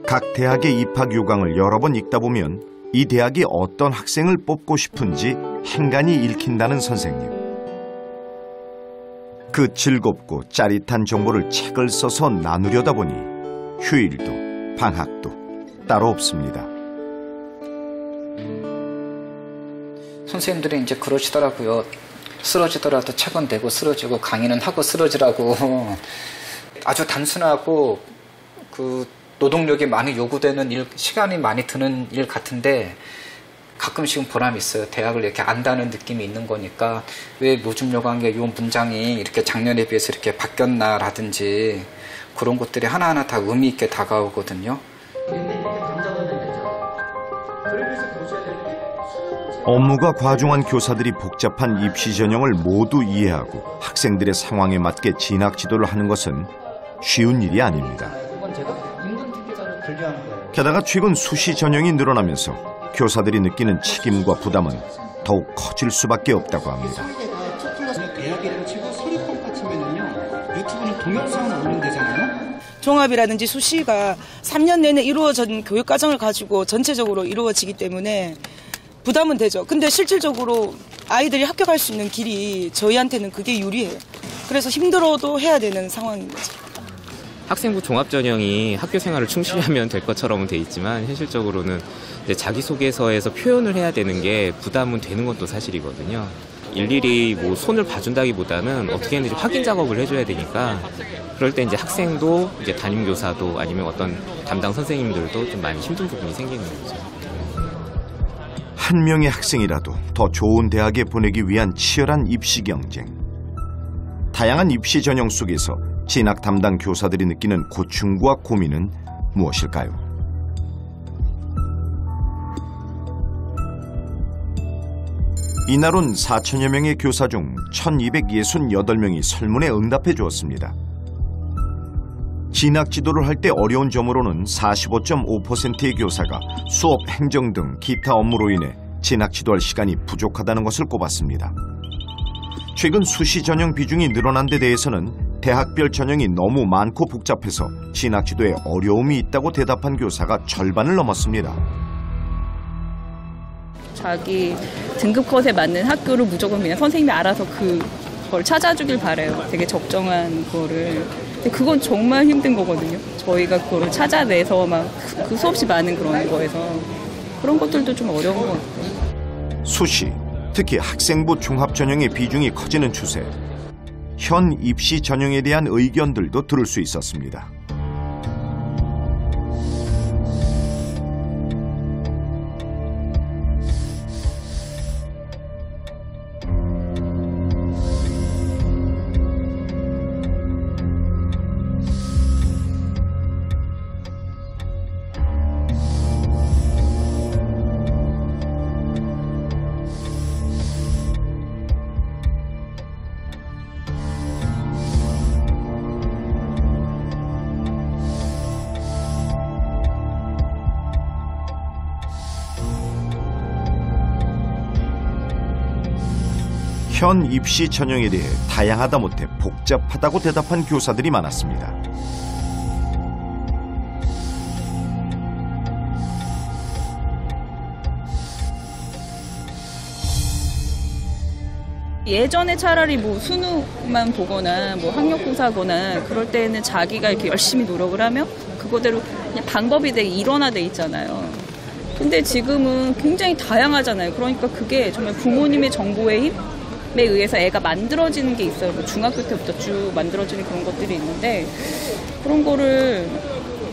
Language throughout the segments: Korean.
각 대학의 입학 요강을 여러 번 읽다 보면 이 대학이 어떤 학생을 뽑고 싶은지 행간이 읽힌다는 선생님. 그 즐겁고 짜릿한 정보를 책을 써서 나누려다 보니 휴일도 방학도 따로 없습니다. 선생님들이 이제 그러시더라고요. 쓰러지더라도 책은 내고 쓰러지고 강의는 하고 쓰러지라고. 아주 단순하고 그 노동력이 많이 요구되는 일, 시간이 많이 드는 일 같은데 가끔씩은 보람이 있어요. 대학을 이렇게 안다는 느낌이 있는 거니까 왜 모집 요강의 요 문장이 이렇게 작년에 비해서 이렇게 바뀌었나라든지 그런 것들이 하나하나 다 의미 있게 다가오거든요. 업무가 과중한 교사들이 복잡한 입시 전형을 모두 이해하고 학생들의 상황에 맞게 진학 지도를 하는 것은 쉬운 일이 아닙니다. 게다가 최근 수시 전형이 늘어나면서 교사들이 느끼는 책임과 부담은 더욱 커질 수밖에 없다고 합니다. 대학이라고 치고 서류평가 치면요, 유튜브는 동영상을 올린대잖아요. 종합이라든지 수시가 3년 내내 이루어진 교육과정을 가지고 전체적으로 이루어지기 때문에 부담은 되죠. 근데 실질적으로 아이들이 합격할 수 있는 길이 저희한테는 그게 유리해요. 그래서 힘들어도 해야 되는 상황인 거죠. 학생부 종합전형이 학교 생활을 충실히 하면 될 것처럼은 돼 있지만 현실적으로는 이제 자기소개서에서 표현을 해야 되는 게 부담은 되는 것도 사실이거든요. 일일이 뭐 손을 봐준다기보다는 어떻게 했는지 확인 작업을 해줘야 되니까 그럴 때 이제 학생도 이제 담임교사도 아니면 어떤 담당 선생님들도 좀 많이 힘든 부분이 생기는 거죠. 한 명의 학생이라도 더 좋은 대학에 보내기 위한 치열한 입시 경쟁. 다양한 입시 전형 속에서 진학 담당 교사들이 느끼는 고충과 고민은 무엇일까요? 이날 온 4천여 명의 교사 중 1268명이 설문에 응답해 주었습니다. 진학 지도를 할 때 어려운 점으로는 45.5%의 교사가 수업, 행정 등 기타 업무로 인해 진학 지도할 시간이 부족하다는 것을 꼽았습니다. 최근 수시 전형 비중이 늘어난 데 대해서는 대학별 전형이 너무 많고 복잡해서 진학 지도에 어려움이 있다고 대답한 교사가 절반을 넘었습니다. 자기 등급 컷에 맞는 학교를 무조건 그냥 선생님이 알아서 그걸 찾아주길 바라요. 되게 적정한 거를. 근데 그건 정말 힘든 거거든요. 저희가 그거를 찾아내서 막 그 수없이 많은 그런 거에서 그런 것들도 좀 어려운 것 같아요. 수시, 특히 학생부 종합 전형의 비중이 커지는 추세. 현 입시 전형에 대한 의견들도 들을 수 있었습니다. 현 입시 전형에 대해 다양하다 못해 복잡하다고 대답한 교사들이 많았습니다. 예전에 차라리 뭐 수능만 보거나 뭐 학력고사거나 그럴 때는 자기가 이렇게 열심히 노력을 하면 그거대로 그냥 방법이 되게 일원화돼 있잖아요. 근데 지금은 굉장히 다양하잖아요. 그러니까 그게 정말 부모님의 정보의 힘에 의해서 애가 만들어지는 게 있어요. 뭐 중학교 때부터 쭉 만들어지는 그런 것들이 있는데 그런 거를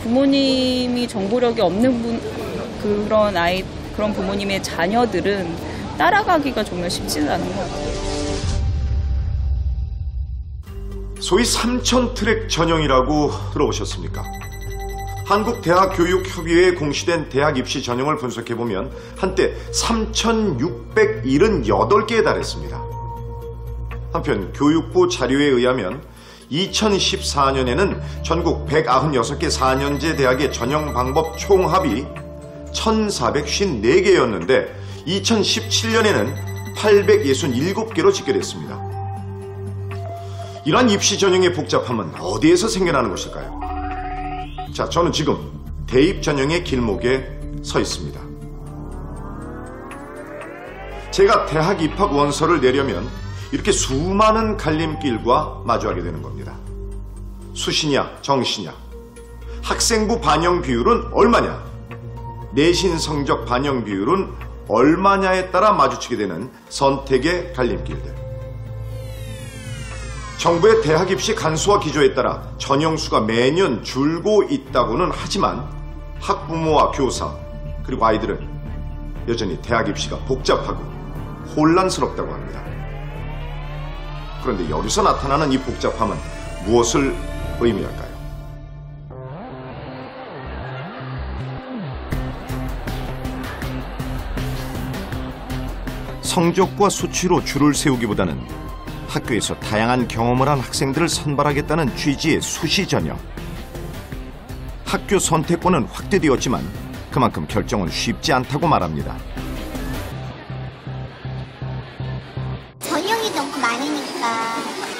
부모님이 정보력이 없는 그런 부모님의 자녀들은 따라가기가 정말 쉽지는 않은 것 같아요. 소위 삼천트랙 전형이라고 들어보셨습니까? 한국대학교육협의회에 공시된 대학 입시 전형을 분석해보면 한때 3,678개에 달했습니다. 한편 교육부 자료에 의하면 2014년에는 전국 196개 4년제 대학의 전형 방법 총합이 1,454개였는데 2017년에는 867개로 집계됐습니다. 이러한 입시 전형의 복잡함은 어디에서 생겨나는 것일까요? 자, 저는 지금 대입 전형의 길목에 서 있습니다. 제가 대학 입학 원서를 내려면 이렇게 수많은 갈림길과 마주하게 되는 겁니다. 수시냐 정시냐, 학생부 반영 비율은 얼마냐, 내신 성적 반영 비율은 얼마냐에 따라 마주치게 되는 선택의 갈림길들. 정부의 대학 입시 간소화 기조에 따라 전형수가 매년 줄고 있다고는 하지만 학부모와 교사 그리고 아이들은 여전히 대학 입시가 복잡하고 혼란스럽다고 합니다. 그런데 여기서 나타나는 이 복잡함은 무엇을 의미할까요? 성적과 수치로 줄을 세우기보다는 학교에서 다양한 경험을 한 학생들을 선발하겠다는 취지의 수시 전형. 학교 선택권은 확대되었지만 그만큼 결정은 쉽지 않다고 말합니다. 전형이 너무 많으니까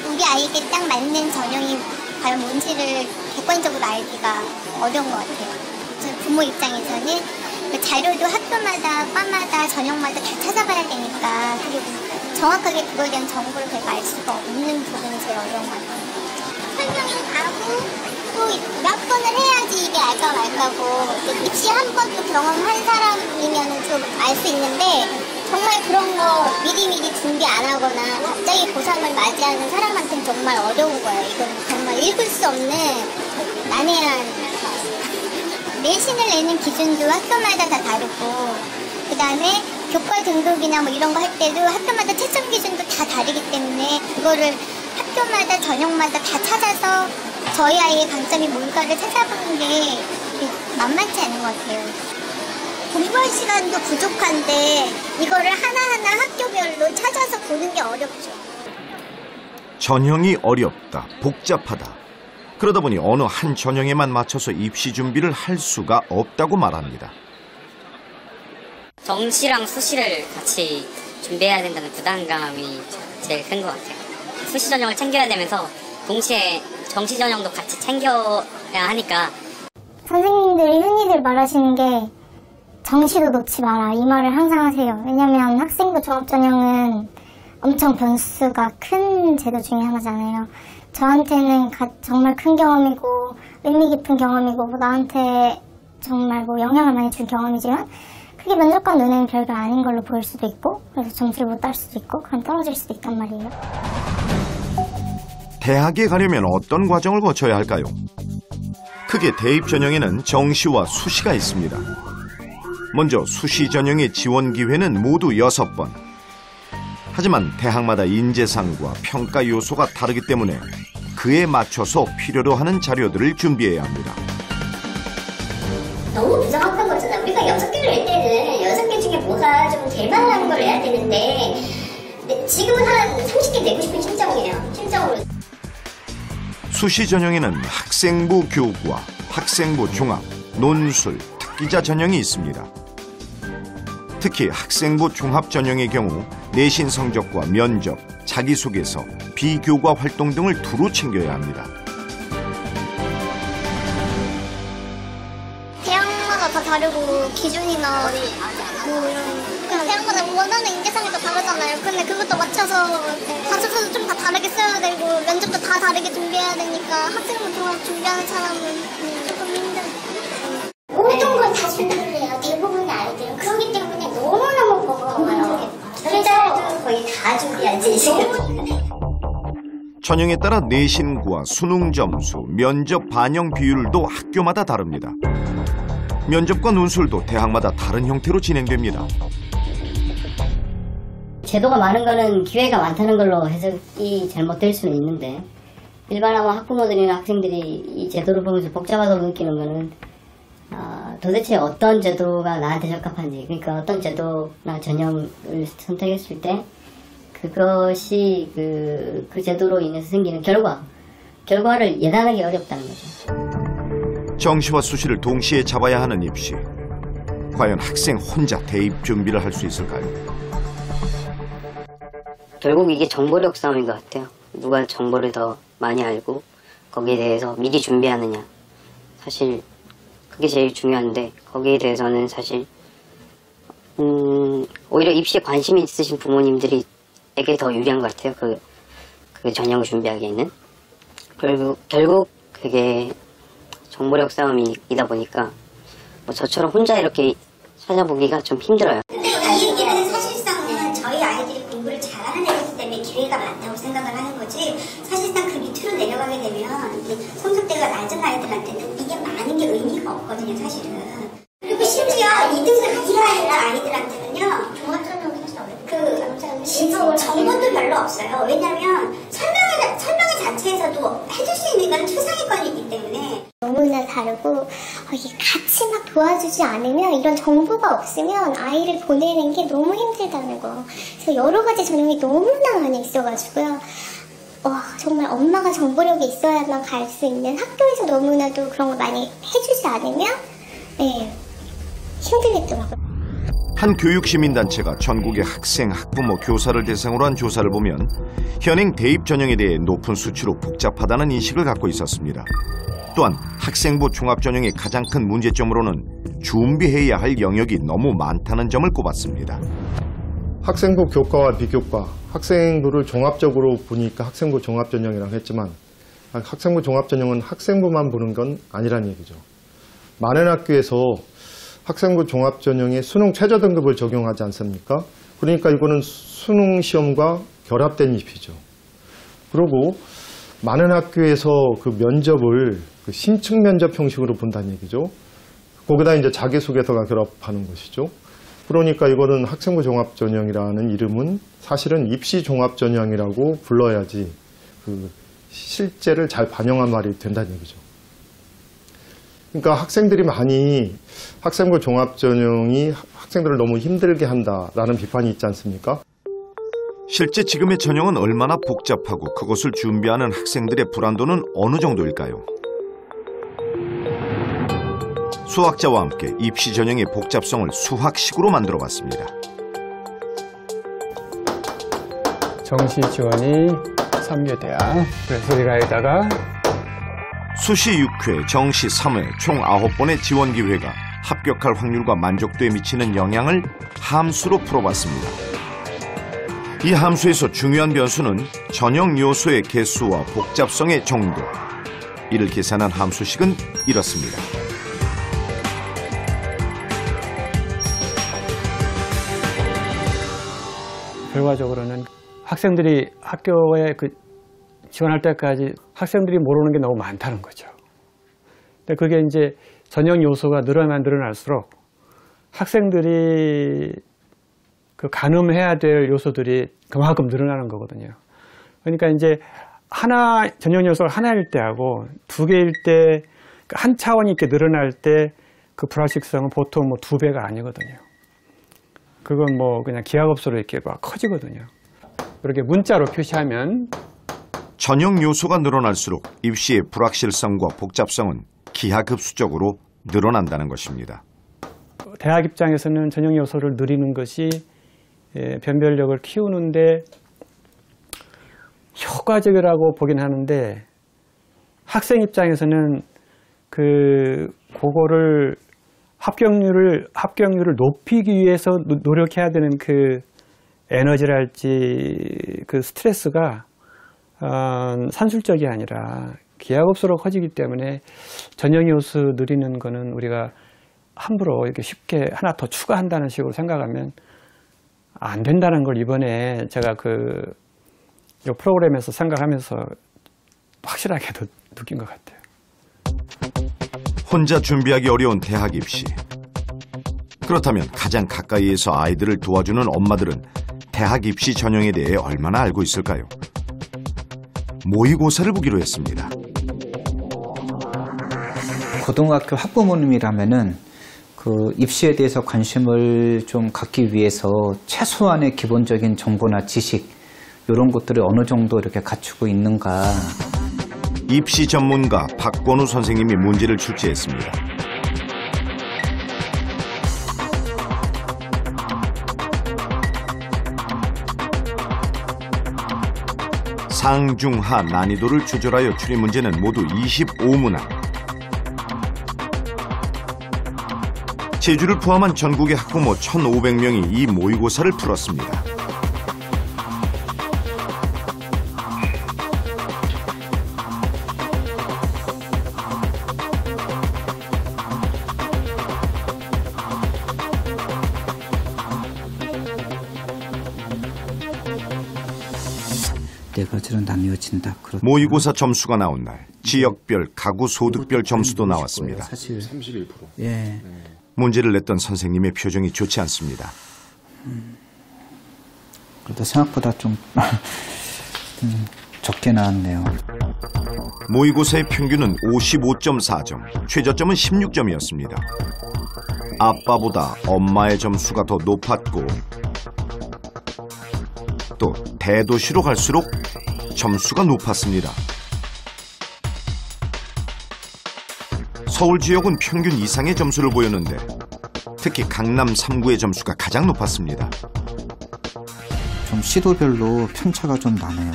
우리 아이에게 딱 맞는 전형이 과연 뭔지를 객관적으로 알기가 어려운 것 같아요. 부모 입장에서는 자료도 학교마다, 과마다, 전형마다 다 찾아봐야 되니까 그리고 정확하게 그거에 대한 정보를 그렇게 알 수가 없는 부분이 제일 어려운 것 같아요. 설명이 가고 또 몇 번을 해야지 이게 알까 말까고 입시 한 번도 경험한 사람이면 좀 알 수 있는데 정말 그런 거 미리미리 준비 안 하거나 갑자기 고3을 맞이하는 사람한테는 정말 어려운 거예요. 이건 정말 읽을 수 없는 난해한 내신을 내는 기준도 학교마다 다 다르고 그 다음에 교과 등급이나 뭐 이런 거 할 때도 학교마다 채점 기준도 다 다르기 때문에 그거를 학교마다 전형마다 다 찾아서 저희 아이의 강점이 뭘까를 찾아보는 게 만만치 않은 것 같아요. 공부할 시간도 부족한데 이거를 하나하나 학교별로 찾아서 보는 게 어렵죠. 전형이 어렵다, 복잡하다. 그러다 보니 어느 한 전형에만 맞춰서 입시 준비를 할 수가 없다고 말합니다. 정시랑 수시를 같이 준비해야 된다는 부담감이 제일 큰 것 같아요. 수시 전형을 챙겨야 되면서 동시에 정시 전형도 같이 챙겨야 하니까. 선생님들이 흔히들 말하시는 게 정시도 놓지 마라 이 말을 항상 하세요. 왜냐면 학생부 종합전형은 엄청 변수가 큰 제도 중에 하나잖아요. 저한테는 정말 큰 경험이고 의미 깊은 경험이고 나한테 정말 영향을 많이 준 경험이지만 그게 면접과 눈에는 별거 아닌 걸로 보일 수도 있고 그래서 점수를 못 딸 수도 있고 그럼 떨어질 수도 있단 말이에요. 대학에 가려면 어떤 과정을 거쳐야 할까요? 크게 대입 전형에는 정시와 수시가 있습니다. 먼저 수시 전형의 지원 기회는 모두 6번. 하지만 대학마다 인재상과 평가 요소가 다르기 때문에 그에 맞춰서 필요로 하는 자료들을 준비해야 합니다. 너무 부정확한 거잖아. 우리가 6개를 낼 때는 6개 중에 뭐가 좀 될만한 걸 내야 되는데 지금은 한 30개 내고 싶은 심정으로. 수시 전형에는 학생부 교과, 학생부 종합, 논술, 특기자 전형이 있습니다. 특히 학생부 종합 전형의 경우 내신 성적과 면접, 자기소개서, 비교과 활동 등을 두루 챙겨야 합니다. 대학마다 다 다르고 기준이나 뭐 이런 대학마다 원하는 인재상이 다 다르잖아요. 근데 그것도 맞춰서 자소서도 좀 다 다르게 써야 되고 면접도 다 다르게 준비해야 되니까 학생부 종합 준비하는 사람은 조금 힘들어요. 모든 걸 다 준비를 해요. 대부분의 아이들은. 그렇기 때문에 너무너무 버거워요. 필자도 거의 다 준비하지. 전형에 따라 내신과 수능 점수, 면접 반영 비율도 학교마다 다릅니다. 면접과 논술도 대학마다 다른 형태로 진행됩니다. 제도가 많은 거는 기회가 많다는 걸로 해석이 잘못될 수는 있는데 일반화와 학부모들이나 학생들이 이 제도를 보면서 복잡하다고 느끼는 거는 도대체 어떤 제도가 나한테 적합한지, 그러니까 어떤 제도나 전형을 선택했을 때 그것이 그 제도로 인해서 생기는 결과를 예단하기 어렵다는 거죠. 정시와 수시를 동시에 잡아야 하는 입시. 과연 학생 혼자 대입 준비를 할 수 있을까요? 결국 이게 정보력 싸움인 것 같아요. 누가 정보를 더 많이 알고 거기에 대해서 미리 준비하느냐. 사실 그게 제일 중요한데 거기에 대해서는 사실 오히려 입시에 관심이 있으신 부모님들에게 더 유리한 것 같아요. 그 전형 준비하기에는. 결국 그게 정보력 싸움이다 보니까 뭐 저처럼 혼자 이렇게 찾아보기가 좀 힘들어요. 근데 이 얘기는 사실상은 저희 아이들이 공부를 잘하는 애들 때문에 기회가 많다고 생각을 하는 거지, 사실상 그 밑으로 내려가게 되면 성적대가 낮은 아이들한테는 이게 많은 게 의미가 없거든요, 사실은. 그리고 심지어 2등급 이하의 아이들한테는요, 종합전형이 사실 정보도 별로 없어요. 왜냐하면 설명회 자체에서도 해줄 수 있는 건 초상위권이기 때문에 너무나 다르고, 같이 막 도와주지 않으면, 이런 정보가 없으면 아이를 보내는 게 너무 힘들다는 거. 그래서 여러 가지 전형이 너무나 많이 있어가지고요. 정말 엄마가 정보력이 있어야만 갈 수 있는, 학교에서 너무나도 그런 걸 많이 해주지 않으면 힘들겠더라고요. 한 교육시민단체가 전국의 학생, 학부모, 교사를 대상으로 한 조사를 보면 현행 대입 전형에 대해 높은 수치로 복잡하다는 인식을 갖고 있었습니다. 또한 학생부 종합전형의 가장 큰 문제점으로는 준비해야 할 영역이 너무 많다는 점을 꼽았습니다. 학생부 교과와 비교과, 학생부를 종합적으로 보니까 학생부 종합전형이라고 했지만 학생부 종합전형은 학생부만 보는 건 아니란 얘기죠. 많은 학교에서 학생부 종합전형에 수능 최저 등급을 적용하지 않습니까? 그러니까 이거는 수능 시험과 결합된 입시죠. 그리고 많은 학교에서 그 면접을 신층 면접 형식으로 본다는 얘기죠. 거기다 이제 자기소개서가 결합하는 것이죠. 그러니까 이거는 학생부 종합전형이라는 이름은 사실은 입시 종합전형이라고 불러야지 그 실제를 잘 반영한 말이 된다는 얘기죠. 그러니까 학생들이 많이 학생부 종합전형이 학생들을 너무 힘들게 한다라는 비판이 있지 않습니까? 실제 지금의 전형은 얼마나 복잡하고 그것을 준비하는 학생들의 불안도는 어느 정도일까요? 수학자와 함께 입시 전형의 복잡성을 수학식으로 만들어봤습니다. 정시 지원이 3개대야. 그래서 우리가 여기다가 수시 6회, 정시 3회, 총 9번의 지원 기회가 합격할 확률과 만족도에 미치는 영향을 함수로 풀어봤습니다. 이 함수에서 중요한 변수는 전형 요소의 개수와 복잡성의 정도. 이를 계산한 함수식은 이렇습니다. 결과적으로는 학생들이 학교에 지원할 때까지 학생들이 모르는 게 너무 많다는 거죠. 근데 그게 이제 전형 요소가 늘어나면 늘어날수록 학생들이 가늠해야 될 요소들이 그만큼 늘어나는 거거든요. 그러니까 이제 전형 요소가 하나일 때하고 두 개일 때 한 차원이 이렇게 늘어날 때 그 불확실성은 보통 2배가 아니거든요. 그건 그냥 기하급수로 이렇게 막 커지거든요. 이렇게 문자로 표시하면 전형 요소가 늘어날수록 입시의 불확실성과 복잡성은 기하급수적으로 늘어난다는 것입니다. 대학 입장에서는 전형 요소를 늘리는 것이 변별력을 키우는데 효과적이라고 보긴 하는데 학생 입장에서는 그거를 합격률을 높이기 위해서 노력해야 되는 그 에너지랄지 그 스트레스가 산술적이 아니라 기하급수로 커지기 때문에 전형 요소 늘리는 거는 우리가 함부로 이렇게 쉽게 하나 더 추가한다는 식으로 생각하면 안 된다는 걸 이번에 제가 이 프로그램에서 생각하면서 확실하게 느낀 것 같아요. 혼자 준비하기 어려운 대학 입시. 그렇다면 가장 가까이에서 아이들을 도와주는 엄마들은 대학 입시 전형에 대해 얼마나 알고 있을까요? 모의고사를 보기로 했습니다. 고등학교 학부모님이라면은 입시에 대해서 관심을 좀 갖기 위해서 최소한의 기본적인 정보나 지식 이런 것들을 어느 정도 이렇게 갖추고 있는가. 입시 전문가 박권우 선생님이 문제를 출제했습니다. 상중하 난이도를 조절하여 추린 문제는 모두 25문항. 제주를 포함한 전국의 학부모 1,500명이 이 모의고사를 풀었습니다. 네 가지로 나뉘어진다. 모의고사 점수가 나온 날 지역별, 가구 소득별 점수도 나왔습니다. 사실 31%. 예. 문제를 냈던 선생님의 표정이 좋지 않습니다. 그래도 생각보다 좀 적게 나왔네요. 모의고사의 평균은 55.4점, 최저점은 16점이었습니다. 아빠보다 엄마의 점수가 더 높았고 또 대도시로 갈수록 점수가 높았습니다. 서울 지역은 평균 이상의 점수를 보였는데 특히 강남 3구의 점수가 가장 높았습니다. 좀 시도별로 편차가 좀 나네요.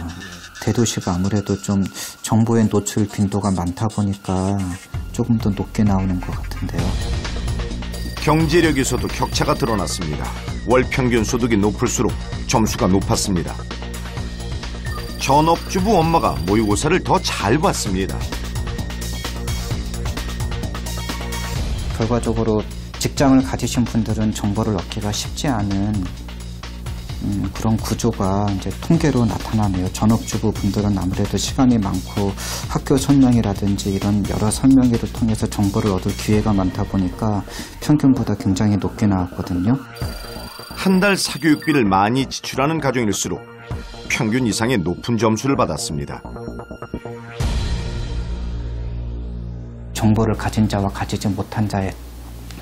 대도시가 아무래도 좀 정보의 노출 빈도가 많다 보니까 조금 더 높게 나오는 것 같은데요. 경제력에서도 격차가 드러났습니다. 월 평균 소득이 높을수록 점수가 높았습니다. 전업주부 엄마가 모의고사를 더 잘 봤습니다. 결과적으로 직장을 가지신 분들은 정보를 얻기가 쉽지 않은 그런 구조가 이제 통계로 나타나네요. 전업주부 분들은 아무래도 시간이 많고 학교 설명이라든지 이런 여러 설명회를 통해서 정보를 얻을 기회가 많다 보니까 평균보다 굉장히 높게 나왔거든요. 한 달 사교육비를 많이 지출하는 가정일수록 평균 이상의 높은 점수를 받았습니다. 정보를 가진 자와 가지지 못한 자의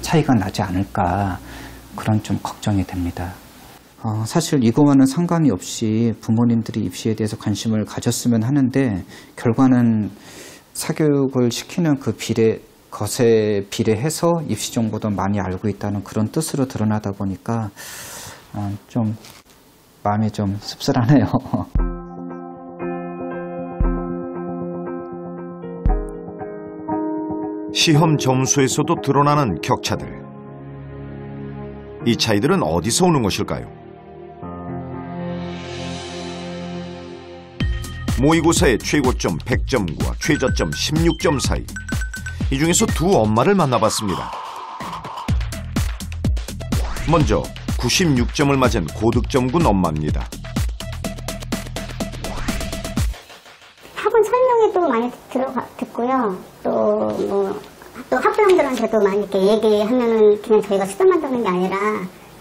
차이가 나지 않을까 그런 좀 걱정이 됩니다. 사실 이거와는 상관이 없이 부모님들이 입시에 대해서 관심을 가졌으면 하는데 결과는 사교육을 시키는 그 것에 비례해서 입시 정보도 많이 알고 있다는 그런 뜻으로 드러나다 보니까 좀 마음이 좀 씁쓸하네요. 시험 점수에서도 드러나는 격차들. 이 차이들은 어디서 오는 것일까요? 모의고사의 최고점 100점과 최저점 16점 사이. 이 중에서 두 엄마를 만나봤습니다. 먼저 96점을 맞은 고득점군 엄마입니다. 학원 설명회도 많이 듣고요. 또 학부형들한테도 많이 이렇게 얘기하면은 그냥 저희가 수다만 듣는 게 아니라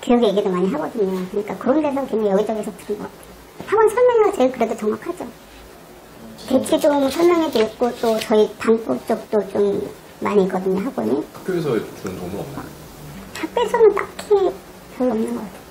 교육 얘기도 많이 하거든요. 그러니까 그런 데서 그냥 여기저기서 들은 것 같아요. 학원 설명회가 제일 그래도 정확하죠. 대치동 설명회도 있고 또 저희 단부 쪽도 좀 많이 있거든요, 학원이. 학교에서 주는 도움은 없나요? 학교에서는 딱히 별로 없는 것 같아요.